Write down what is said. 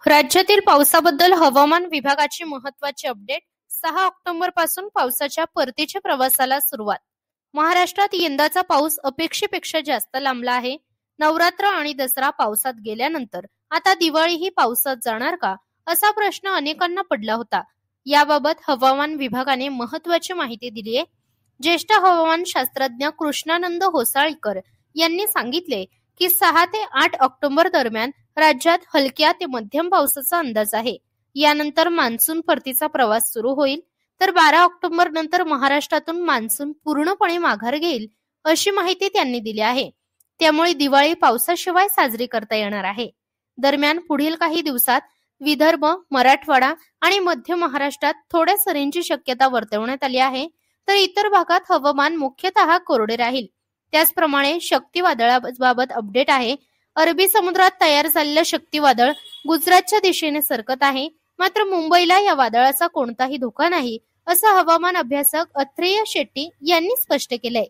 राज्यातील पावसाबद्दल हवामान विभागाची महत्त्वाची अपडेट. 6 ऑक्टोबर पासून पावसाच्या परतीच्या प्रवासाला सुरुवात. महाराष्ट्रात यंदाचा पाऊस अपेक्षेपेक्षा जास्त लांबला आहे. नवरात्र आणि दसरा पावसात गेल्यानंतर आता दिवाळीही पावसात जाणार का, असा प्रश्न अनेकांना पडला होता. याबाबत हवामान विभागाने महत्त्वाची माहिती दिली आहे. ज्येष्ठ हवामान शास्त्रज्ञ कृष्णानंद होसाळीकर यांनी सांगितले की 6 ते 8 ऑक्टोबर दरम्यान राज्यात हलक्या ते मध्यम पावसाचा अंदाज आहे. यानंतर मान्सून परतीचा प्रवास सुरू होईल. तर 12 ऑक्टोबर नंतर महाराष्ट्रातून मान्सून पूर्णपणे माघार घेईल, अशी माहिती त्यांनी दिली आहे. त्यामुळे दिवाळी पावसाशिवाय साजरी करता येणार आहे. दरम्यान पुढील काही दिवसात विदर्भ, मराठवाडा आणि मध्य महाराष्ट्रात थोड्या सरींची शक्यता वर्तवण्यात आली आहे. तर इतर भागात हवामान मुख्यतः कोरडे राहील. त्याचप्रमाणे चक्रीवादळाबाबत अपडेट आहे. अरबी समुद्रात तयार झालेलं चक्रीवादळ गुजरातच्या दिशेने सरकत आहे. मात्र मुंबईला या वादळाचा कोणताही धोका नाही, असं हवामान अभ्यासक अथ्रेय शेट्टी यांनी स्पष्ट केलंय.